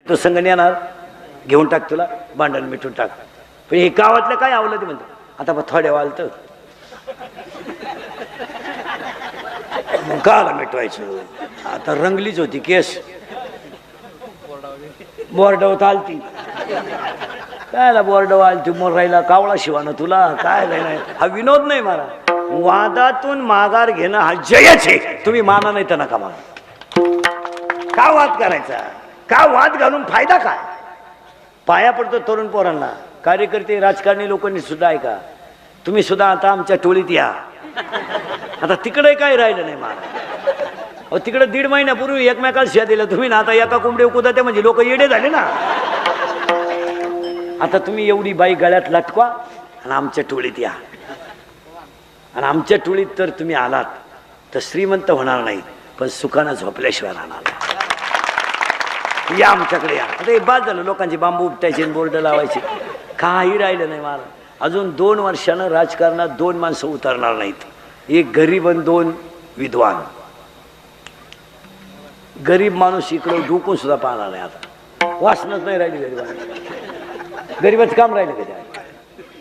तो संघ येणार घेऊन टाक तुला भांडण मिटून टाक. पण हे गावातलं काय आवलं ते म्हणतो आता बा थोड्या वालत काला मिटवायचं. आता रंगलीच होती केस बोर्डावर आलती कायला बोर्डावर आलती मोर राहिला कावळा शिवानं तुला काय नाही. हा विनोद नाही मला वादातून माघार घेणं हा जयच आहे. तुम्ही माना नाही तर नका माना. का वाद करायचा का वाद घालून फायदा काय. पाया पडतो तरुण पोरांना कार्यकर्ते राजकारणी लोकांनी सुद्धा ऐका तुम्ही सुद्धा आता आमच्या टोळीत या. आता तिकडे काय राहिलं नाही मला तिकडे 1.5 महिन्यापूर्वी एकमेकाला शिया दिल्या तुम्ही ना आता एका कोंबडी कुदा ते म्हणजे लोक येडे झाले ना. आता तुम्ही एवढी बाई गळ्यात लटकवा आणि आमच्या टोळीत या. आणि आमच्या टोळीत तर तुम्ही आलात तर श्रीमंत होणार नाही पण सुखानं झोपल्याशिवाय राहणार नाही. या आमच्याकडे या. आता हे बाद झालं लोकांची बांबू उपटायचे बोर्ड लावायचे काही राहिलं नाही मला. अजून 2 वर्षानं राजकारणात 2 माणसं उतरणार नाहीत. एक गरीब आणि 2 विद्वान. गरीब माणूस इकडं डुकून सुद्धा पाहणार नाही. आता वासनच नाही राहिली गरीबाचं काम राहिलं का त्या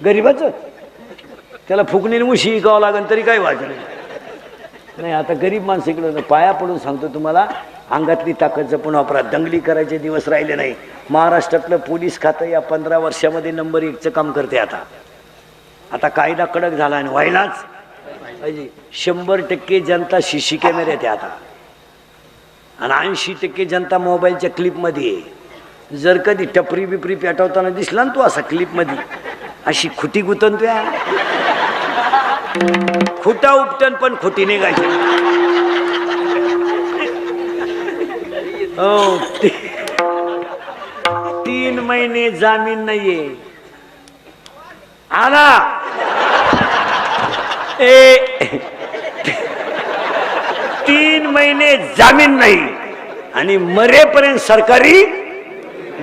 गरीबाचं त्याला फुकणीने मुशी विकावं लागेल तरी काही वाटत नाही. आता गरीब माणसं इकडं पाया पडून सांगतो तुम्हाला अंगातली ताकद जपून वापरा. दंगली करायचे दिवस राहिले नाही. महाराष्ट्रातलं पोलीस खातं या 15 वर्षामध्ये नंबर 1चं काम करते. आता कायदा कडक झाला आणि व्हायलाच 100% जनता शिशी कॅमेऱ्यात आहे आता आणि 80% जनता मोबाईलच्या क्लिपमध्ये आहे. जर कधी टपरी बिपरी पेटवताना दिसला ना तू असा क्लिपमध्ये अशी खुटी गुतन खुटा उपटन पण खुटी निघायची. हो 3 महिने जामीन नाहीये आला 3 महिने जामीन नाही आणि मरेपर्यंत सरकारी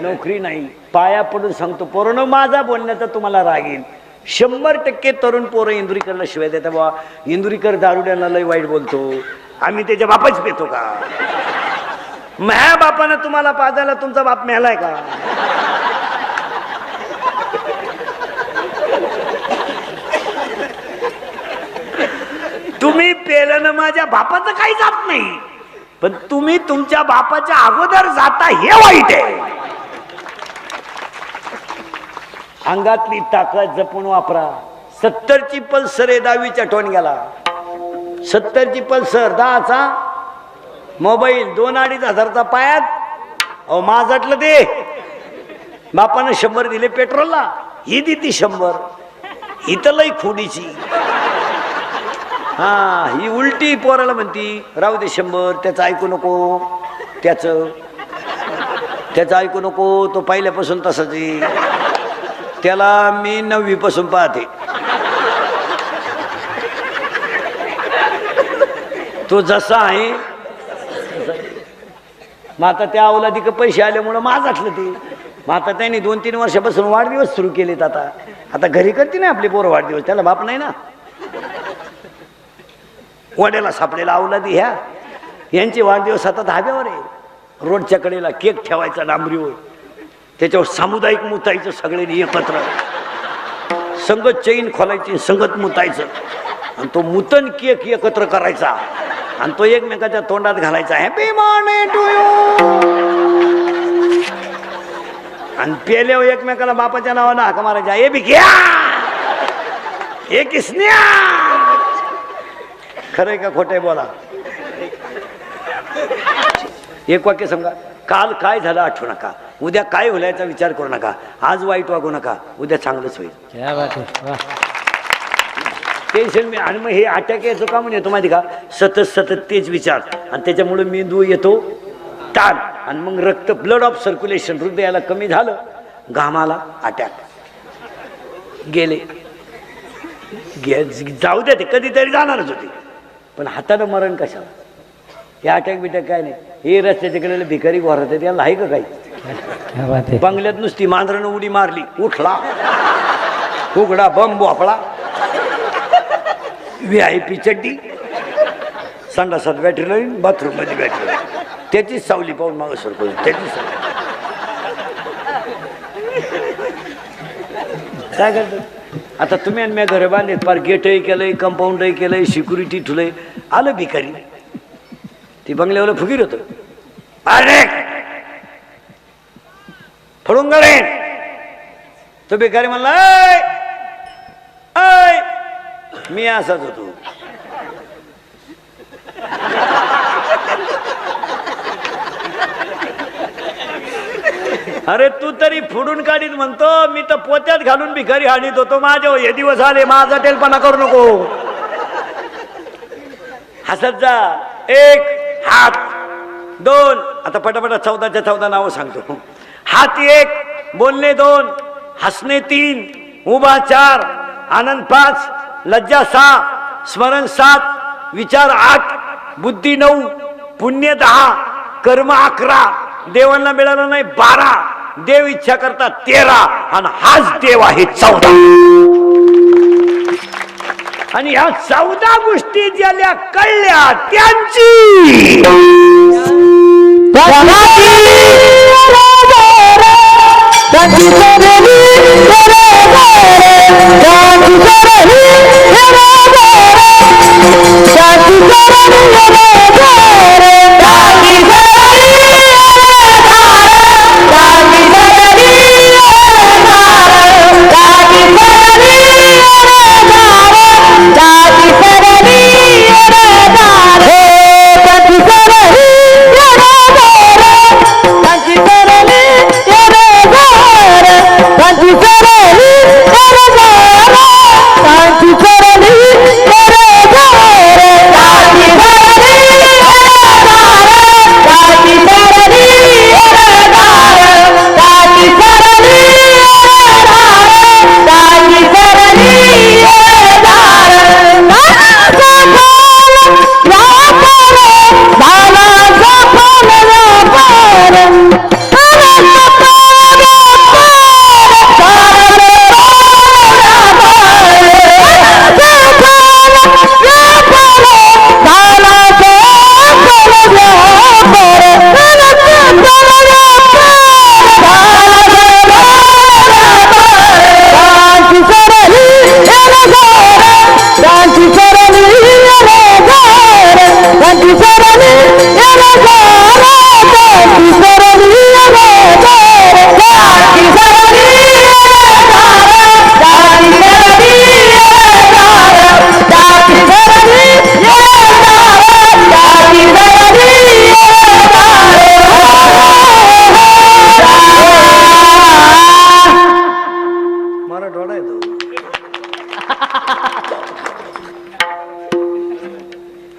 नोकरी नाही. पाया पडून सांगतो पोरांनो माझा बोलण्याचा तुम्हाला राग येईल. 100% तरुण पोरं इंदुरीकरला शिवाय देतात बाबा इंदुरीकर दारुड्याला लय वाईट बोलतो आम्ही त्याच्या बापाच पेतो का. माझ्या बापानं तुम्हाला पाजायला तुमचा बाप मेलाय का. तुम्ही पेल्यानं माझ्या बापाचं काही जात नाही पण तुम्ही तुमच्या बापाच्या अगोदर जाता हे वाईट आहे. अंगातली ताकद जपून वापरा. 70ची पल्सर आहे 10वीच्या टोनग्याला 70ची पल्सर 10चा मोबाईल 2-2.5 हजारचा पायात. अहो माझातलं ते बापानं 100 दिले पेट्रोलला ही देती 100 ही तर लई खोडीची. हा ही उलटी पोराला म्हणती राहू दे 100 त्याचं ऐकू नको त्याचं ऐकू नको तो पहिल्यापासून तसंच त्याला मी 9वी पासून पाहते. तो जसा आहे मग आता त्या अवलादिक पैसे आल्यामुळं माझातलं ते. मग आता त्यांनी 2-3 वर्षापासून वाढदिवस सुरू केलेत. आता घरी करते ना आपले पोरं वाढदिवस त्याला बाप नाही ना. वड्याला सापडेला अवलादी ह्या यांचे वाढदिवस आता धाब्यावर आहे. रोडच्या कडेला केक ठेवायचा डांबरीवर त्याच्यावर सामुदायिक मुतायचं सगळ्यांनी एकत्र संगत चैन खोलायची संगत मुतायचं आणि तो मुतन केक एकत्र करायचा आणि तो एकमेकाच्या तोंडात घालायचा हॅपी बर्थडे टू यू आणि पेल्यावर एकमेकाला बापाच्या नावानं हाका मारायचा हे बी घ्या हे किसन्या. खरंय का खोटंय बोला. एक वाक्य सांगा काल काय झालं आठवू नका उद्या काय होण्याचा विचार करू नका. आज वाईट वागू नका उद्या चांगलंच होईल. टेन्शन मी आणि मग हे अटॅक यायचं का म्हणून येतो माहिती का सतत तेच विचार आणि त्याच्यामुळे मेंदू येतो ताण आणि मग रक्त ब्लड ऑफ सर्क्युलेशन हृदयाला कमी झालं घामाला अटॅक गेले. जाऊ द्या ते कधीतरी जाणारच होते पण हातानं मरण कशाला. हे अटॅक बिटॅक काय नाही. हे रस्त्याच्या कडेला भिकारी घोरत आहे त्याला आहे का काही. बंगल्यात नुसती मांजरानं उडी मारली उठला उघडा बंब वापळा VIP चड्डी संडासात बॅटरी लावून बाथरूम मध्ये बॅटरी त्याचीच सावली पाहून मागं सरकवली त्याचीच काय करतात आता तुम्ही आणि मी घर बांधलेत पार गेटही केलंय कंपाऊंडही केलंय सिक्युरिटी ठुलंय आलं भिकारी ती बंगल्यावाला फुगीर होत अरे फडून गळे तो भिकारी म्हणला ऐ मी असाच होतो अरे तू तरी फुडून काढीत म्हणतो मी तर पोत्यात घालून भिकारी हाणीत होतो माझ्या हे दिवस आले माझा टेलपणा करू नको हसत जा एक हात दोन आता पटापटा 14च्या 14 नावं सांगतो हात एक बोलणे 2 हसणे 3 उभा 4 आनंद 5 लज्जा 6 स्मरण 7 विचार 8 बुद्धी 9 पुण्य 10 कर्म 11 देवांना मिळालं नाही 12 देव इच्छा करता 13 आणि हाच देव आहे 14 आणि ह्या 14 गोष्टी ज्याला कळल्या त्यांची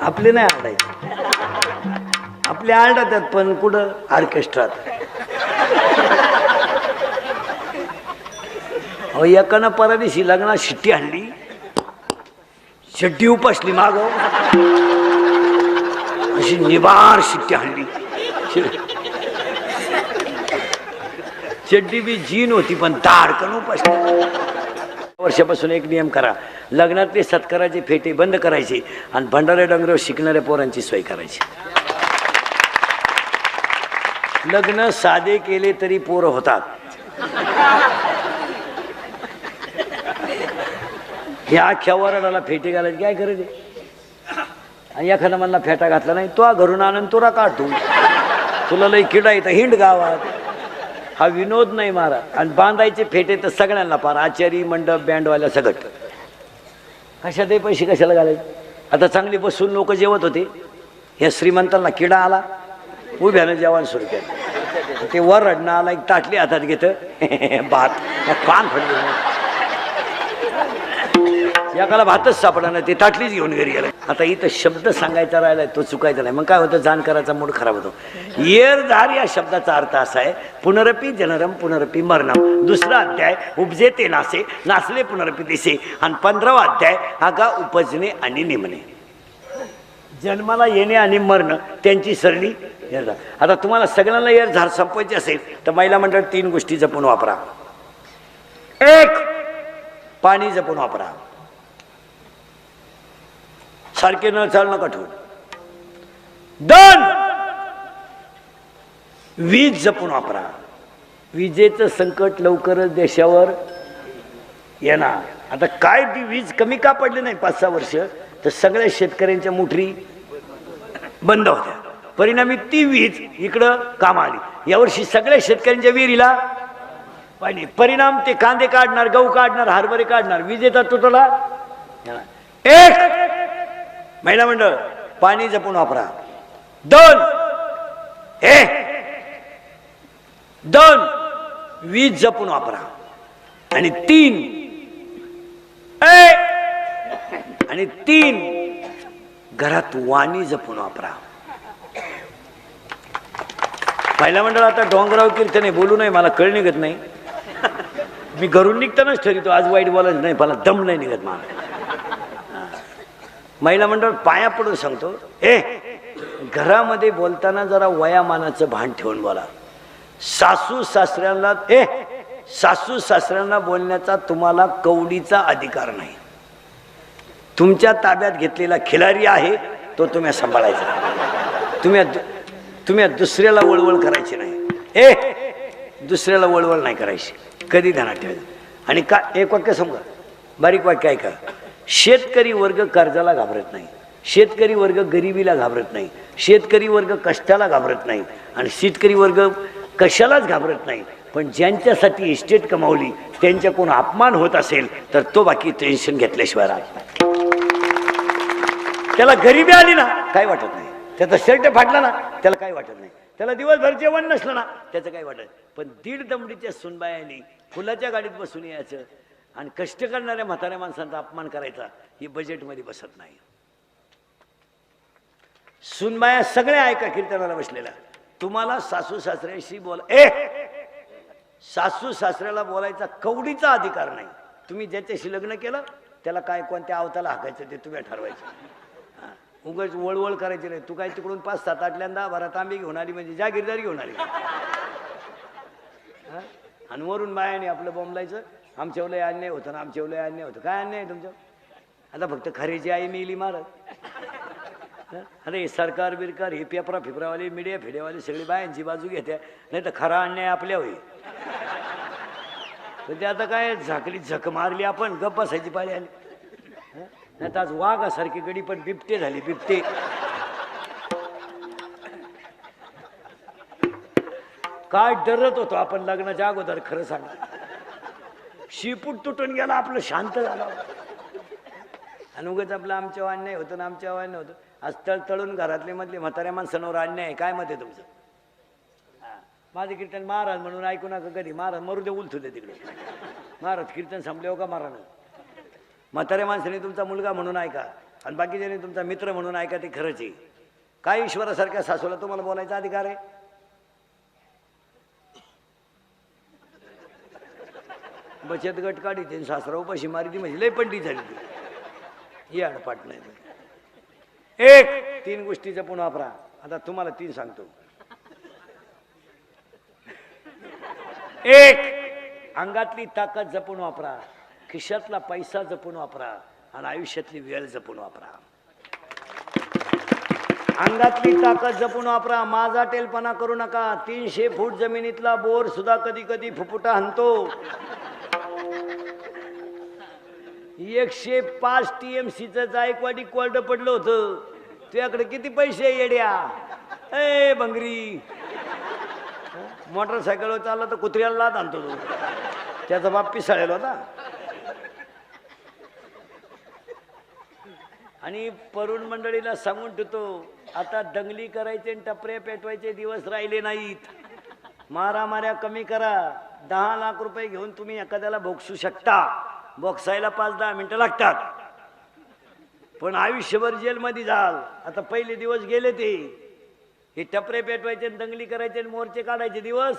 आपले नाही आरडायचे आपले आरडातात पण कुठं ऑर्केस्ट्रात एकानं परदिवशी लग्नात शिट्टी आणली शिट्टी उपासली माग अशी निबार शिट्टी आणली चड्डी बी जीन होती पण दाडकन उपासली वर्षापासून एक नियम करा लग्नातले सत्काराचे फेटे बंद करायचे आणि भंडारे डोंगरावर शिकणाऱ्या पोरांची सोय करायची लग्न साधे केले तरी पोरं होतात ह्या अख्ख्या वराडाला फेटे घालायचे काय करायचे आणि एखादा मला फेटा घातला नाही तो घरून आणून तुरा काढतो तुला लई किडा येतं हिंड गावात हा विनोद नाही मारा आणि बांधायचे फेटे तर सगळ्यांना पार आचारी मंडप बँडवाल्या सगट कशात पैसे कशाला घालायचे आता चांगली बसून लोक जेवत होते ह्या श्रीमंतांना किडा आला उभ्यानं जेवण सुरू केलं ते वर रडणं आला एक ताटली हातात घेतं भात कान फडले एकाला भातच सापडा नाही ते ताटलीच घेऊन घरी गेलं आता इथं शब्द सांगायचा राहिलाय तो चुकायचा नाही मग काय होतं जाणकाराचा मूड खराब होतो येरधार या शब्दाचा अर्थ असा आहे पुनरपी जनरम पुनरपी मरणम दुसरा अध्याय उपजे ते नासे नासले पुनरपी दिसे आणि 15वा अध्याय आगा उपजणे आणि नेमणे जन्माला येणे आणि मरण त्यांची सरणी येरधार आता तुम्हाला सगळ्यांना येरधार संपवायची असेल तर महिला मंडळ 3 गोष्टी जपून वापरा 1 पाणी जपून वापरा सारखे न चाल नका ठेवू 2 वीज जपून वापरा विजेचं संकट लवकरच देशावर येणार. आता काय ती वीज कमी का पडली नाही 5-6 वर्ष, तर सगळ्या शेतकऱ्यांच्या मुठरी बंद होत्या. परिणामी ती वीज इकडं काम आली. यावर्षी सगळ्या शेतकऱ्यांच्या विहिरीला पाणी. परिणाम ते कांदे काढणार, गहू काढणार, हरभरे काढणार, वीज येतात तुटला. एक, महिला मंडळ पाणी जपून वापरा. 2 वीज जपून वापरा. आणि 3 घरात वाणी जपून वापरा. महिला मंडळ आता डोंगराव कीर्तन बोलू नये, मला कळ निघत नाही. मी घरून निघतानाच ठरवतो आज वाईट बोलायचं नाही, मला दम नाही निघत मला. महिला मंडळ पाया पडून सांगतो, घरामध्ये बोलताना जरा वयामानाचं भान ठेवून बोला. सासू सासऱ्यांना बोलण्याचा तुम्हाला कवडीचा अधिकार नाही. तुमच्या ताब्यात घेतलेला खिलारी आहे तो तुम्ही सांभाळायचा. तुम्ही दुसऱ्याला वळवळ करायची नाही. दुसऱ्याला वळवळ नाही करायची, कधी ध्यानात ठेवायचं. आणि का एक वाक्य समजा, बारीक वाक्य आहे का. शेतकरी वर्ग कर्जाला घाबरत नाही, शेतकरी वर्ग गरिबीला घाबरत नाही, शेतकरी वर्ग कष्टाला घाबरत नाही, आणि शेतकरी वर्ग कशालाच घाबरत नाही. पण ज्यांच्यासाठी इस्टेट कमावली त्यांच्या कोण अपमान होत असेल तर तो बाकी टेन्शन घेतल्याशिवाय राहत नाही. त्याला गरिबी आली ना काय वाटत नाही, त्याचा शर्ट फाटला ना त्याला काय वाटत नाही, त्याला दिवसभर जेवण नसलं ना त्याचं काय वाटत. पण 1.5 दमडीच्या सुनबायांनी फुलाच्या गाडीत बसून यायचं आणि कष्ट करणाऱ्या म्हाताऱ्या माणसांचा अपमान करायचा, ही बजेटमध्ये बसत नाही. सुनबाया सगळ्या ऐका कीर्तनाला बसलेल्या. तुम्हाला सासू सासऱ्याशी सासू सासऱ्याला बोलायचा कवडीचा अधिकार नाही. तुम्ही ज्याच्याशी लग्न केलं त्याला काय कोणत्या आवताला हाकायचं ते तुम्ही ठरवायचं. उगाच वळवळ करायची नाही. तू काय तिकडून 5-7 आटल्यांदा भरात आंबे घेऊन आली म्हणजे जागीरदारी घेऊन आली. आणि वरून बायाने आपलं बोंबलायचं, आमच्या लय अन्याय होतं ना, आमच्या लय अन्याय होतं. काय अन्याय आहे तुमचं? आता फक्त खरेची आई मेली मारत. अरे सरकार बिरकार हे पेपरा फिपरावाले मीडिया फिड्यावाले सगळी बायांची बाजू घेत्या, नाही तर खरा अन्याय आपल्या होईल. तर ते आता काय झाकली झक मारली आपण गप्प बसायची पाळी आली. नाही तर आज वाघासारखी गडी पण बिबटे झाली, बिबटे. काय डरत होतो आपण लग्नाच्या अगोदर, खरं सांग. शिपूट तुटून गेला आपलं, शांत झालं. आणि उगाच आपलं आमच्या अन्याय होतं ना, आमच्या अन्याय होतं. आज तळून घरातले मधले म्हाताऱ्या माणसांवर अन्याय आहे. काय मत आहे तुमचं? माझे कीर्तन महाराज म्हणून ऐकू नका कधी. महाराज मरू दे, उलथू दे तिकडे. महाराज कीर्तन संपले का महाराज. म्हाताऱ्या माणसाने तुमचा मुलगा म्हणून ऐका आणि बाकीच्याने तुमचा मित्र म्हणून ऐका, ते खरंच आहे. काय ईश्वरासारख्या सासूला तुम्हाला बोलायचा अधिकार आहे? बचत गट काढी ते सासरा उपाशी मारी ती म्हणजे लय पंडित झाली ती. ही अडपाट नाही. 3 गोष्टीचा पुन्हा वापरा. आता तुम्हाला 3 सांगतो. 1 अंगातली ताकद जपून वापरा, खिशातला पैसा जपून वापरा आणि आयुष्यातली वेळ जपून वापरा. अंगातली ताकद जपून वापरा. माझा टेलपणा करू नका. 300 फूट जमिनीतला बोर सुद्धा कधी कधी फुफुटा हाणतो. 105 TMCचं जायकवाडी कोरडं पडलं होतं. तुझ्याकडे किती पैसे येड्या? बंगरी मोटरसायकलवर चालला तर कुत्र्याला लाद आणतो तो. त्याचा बाप पिसाळेला होता. आणि परुण मंडळीला सांगून ठेवतो, आता दंगली करायचे आणि टपऱ्या पेटवायचे दिवस राहिले नाहीत. मारामाऱ्या कमी करा. 10 लाख रुपये घेऊन तुम्ही एखाद्याला भोगसू शकता. बोक्सायला 5-10 मिनिटं लागतात, पण आयुष्यभर जेलमध्ये जाल. आता पहिले दिवस गेले, ते हे टपरे पेटवायचे, दंगली करायचे, मोर्चे काढायचे दिवस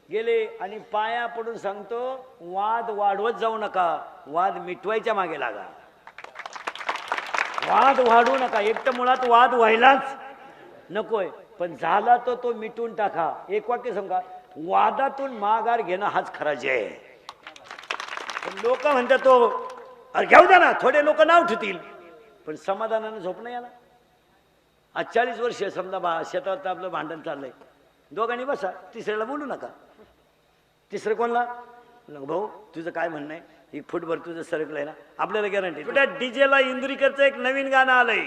गेले. आणि पाया पडून सांगतो, वाद वाढवत जाऊ नका, वाद मिटवायच्या मागे लागा. वाद वाढवू नका. एक तर मुळात वाद व्हायलाच नकोय, पण झाला तर तो मिटून टाका. एक वाक्य सांगा, वादातून माघार घेणं हाच खरा जय. लोक म्हणतात तो अरे घेऊ द्या ना, थोडे लोक नाव ठेवतील, पण समाधानानं झोप नाही आला. आज 40 वर्ष समजा शेतात आपलं भांडण चाललंय, दोघांनी बसा, तिसऱ्याला बोलू नका. तिसरं कोणला? भाऊ तुझं काय म्हणणं आहे? एक फुटभर तुझं सरकलंय ना आपल्याला गॅरंटी. कुठे डीजेला इंदुरीकरचं एक नवीन गाणं आलंय.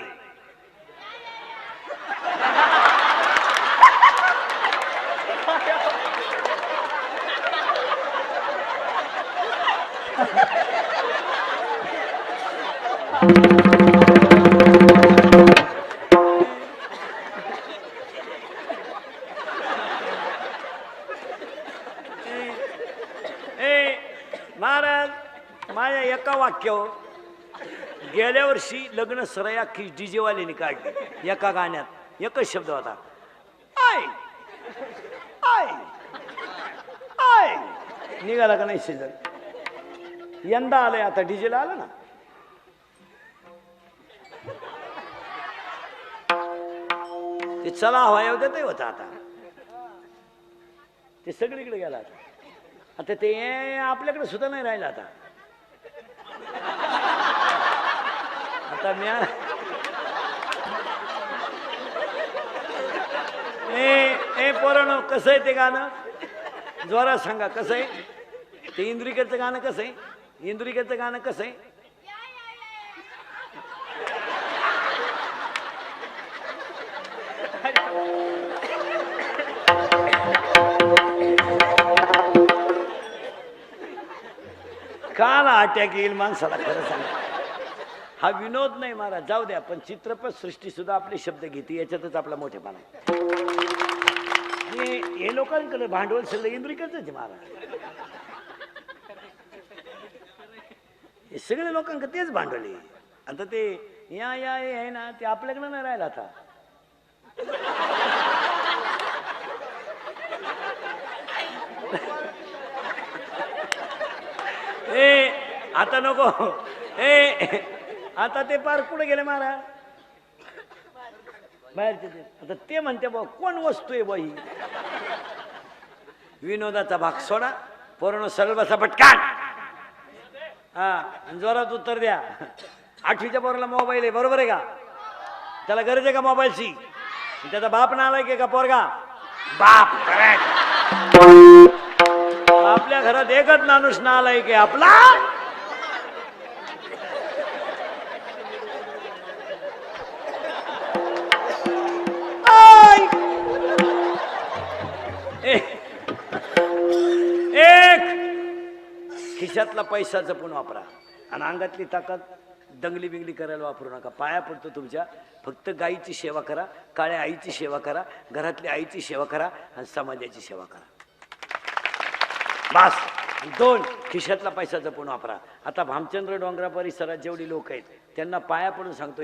महाराज माझ्या एका वाक्यावर गेल्या वर्षी लग्न सरया की डीजे वाल्याने काढली. एका गाण्यात एकच शब्द होता, आय आय आय. निघाला का नाही सीझन. यंदा आलंय आता डीजेला आलं ना. ते चला हवा येऊ देत होता आता ते सगळीकडे गेला. आता ते आपल्याकडे सुद्धा नाही राहिलं. आता म्या ए पोरांनो कसं आहे ते गाणं जोरात सांगा कसं आहे ते. इंदुरीकरचं गाणं कसं आहे. इंदुरीकरचं गाणं कसं आहे. काल अटॅक येईल माणसाला खरं सांगा. हा विनोद नाही महाराज जाऊ द्या. पण चित्रपट सृष्टी सुद्धा आपले शब्द घेते याच्यातच आपला मोठेपणा आहे. हे लोकांकडे भांडवल सगळं इंदुरीकरच आहे महाराज. हे सगळे लोकांकडे तेच भांडवल आहे. आता ते या आहे ना ते आपल्याकडे नाही राहिलं आता. आता नको आता ते पार कुठे गेले महाराज बाहेरचे ते. आता ते म्हणते बा कोण वस्तू आहे बाई. विनोदाचा भाग सोडा पोरांनो सरळ बसा पटकान. हा जोरात उत्तर द्या. 8वीच्या पोराला मोबाईल आहे बरोबर आहे का. त्याला गरज आहे का मोबाईलची. त्याचा बाप नालाय की का पोरगा बाप. आपल्या घरात एकच माणूस नालाय की आपला. एक खिशातला पैसा जपून वापरा आणि अंगातली ताकद दंगली बिंगली करायला वापरू नका. पाया पडतो तुमच्या. फक्त गाईची सेवा करा, काळ्या आईची सेवा करा, घरातल्या आईची सेवा करा आणि समाजाची सेवा करा. बस. 2 खिशातला पैसा जपून वापरा. आता भामचंद्र डोंगरा परिसरात जेवढी लोक आहेत त्यांना पाया पडून सांगतो